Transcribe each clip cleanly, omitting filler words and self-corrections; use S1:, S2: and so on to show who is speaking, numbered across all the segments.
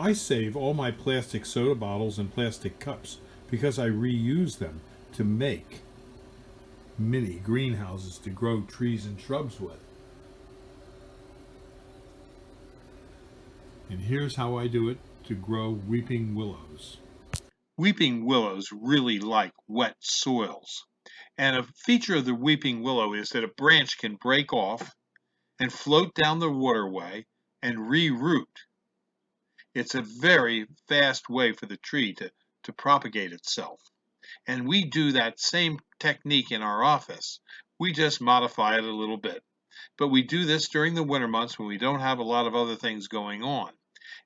S1: I save all my plastic soda bottles and plastic cups because I reuse them to make mini greenhouses to grow trees and shrubs with. And here's how I do it to grow weeping willows.
S2: Weeping willows really like wet soils. And a feature of the weeping willow is that a branch can break off and float down the waterway and re-root. It's a very fast way for the tree to propagate itself. And we do that same technique in our office. We just modify it a little bit. But we do this during the winter months when we don't have a lot of other things going on.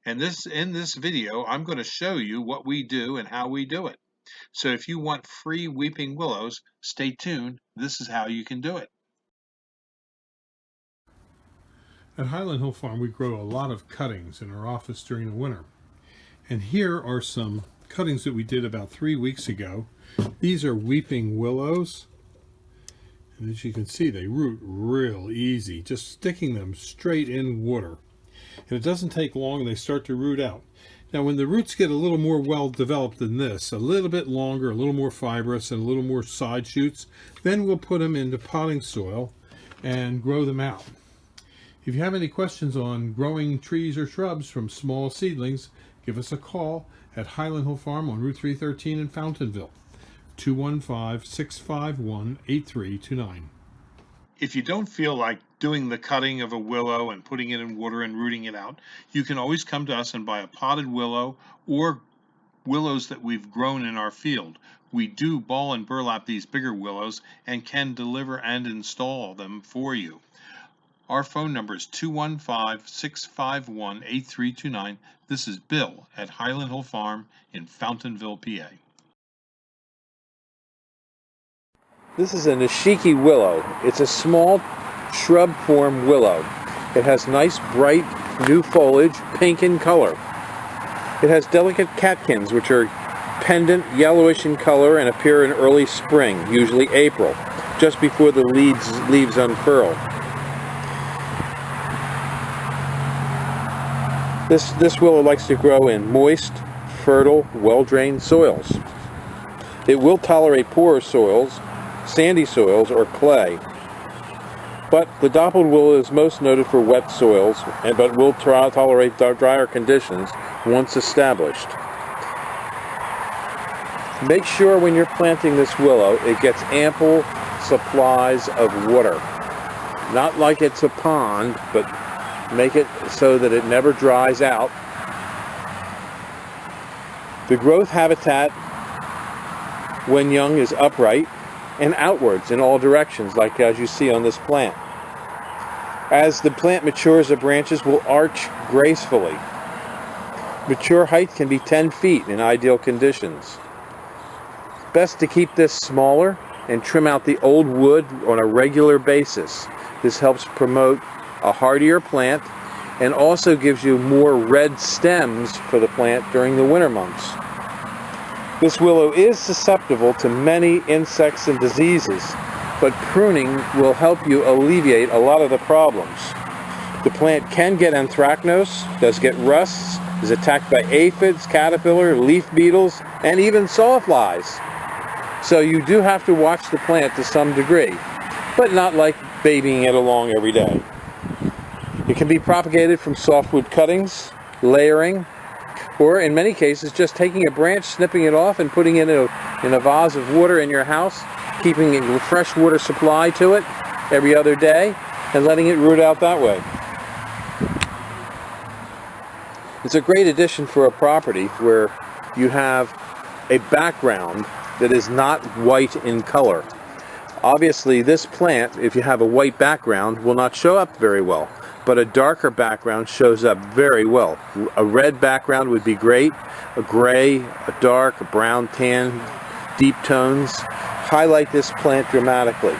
S2: And in this video, I'm going to show you what we do and how we do it. So if you want free weeping willows, stay tuned. This is how you can do it.
S1: At Highland Hill Farm, we grow a lot of cuttings in our office during the winter. And here are some cuttings that we did about 3 weeks ago. These are weeping willows. And as you can see, they root real easy, just sticking them straight in water. And it doesn't take long, they start to root out. Now when the roots get a little more well developed than this, a little bit longer, a little more fibrous, and a little more side shoots, then we'll put them into potting soil and grow them out. If you have any questions on growing trees or shrubs from small seedlings, give us a call at Highland Hill Farm on Route 313 in Fountainville, 215-651-8329.
S2: If you don't feel like doing the cutting of a willow and putting it in water and rooting it out, you can always come to us and buy a potted willow or willows that we've grown in our field. We do ball and burlap these bigger willows and can deliver and install them for you. Our phone number is 215-651-8329. This is Bill at Highland Hill Farm in Fountainville, PA.
S3: This is a Nishiki willow. It's a small shrub form willow. It has nice bright new foliage, pink in color. It has delicate catkins which are pendant yellowish in color and appear in early spring, usually April, just before the leaves unfurl. This willow likes to grow in moist, fertile, well-drained soils. It will tolerate poorer soils, sandy soils, or clay. But the dappled willow is most noted for wet soils, but will tolerate drier conditions once established. Make sure when you're planting this willow, it gets ample supplies of water. Not like it's a pond, but make it so that it never dries out. The growth habitat when young is upright and outwards in all directions, like as you see on this plant. As the plant matures, the branches will arch gracefully. Mature height can be 10 feet in ideal conditions. Best to keep this smaller and trim out the old wood on a regular basis. This helps promote a hardier plant and also gives you more red stems for the plant during the winter months. This willow is susceptible to many insects and diseases, but pruning will help you alleviate a lot of the problems. The plant can get anthracnose, does get rusts, is attacked by aphids, caterpillar, leaf beetles, and even sawflies. So you do have to watch the plant to some degree, but not like babying it along every day. It can be propagated from softwood cuttings, layering, or in many cases just taking a branch, snipping it off and putting it in a vase of water in your house, keeping a fresh water supply to it every other day, and letting it root out that way. It's a great addition for a property where you have a background that is not white in color. Obviously, this plant, if you have a white background, will not show up very well, but a darker background shows up very well. A red background would be great, a gray, a dark, a brown, tan, deep tones highlight this plant dramatically.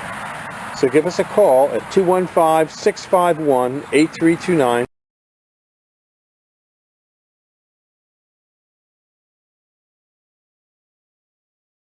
S3: So give us a call at 215-651-8329.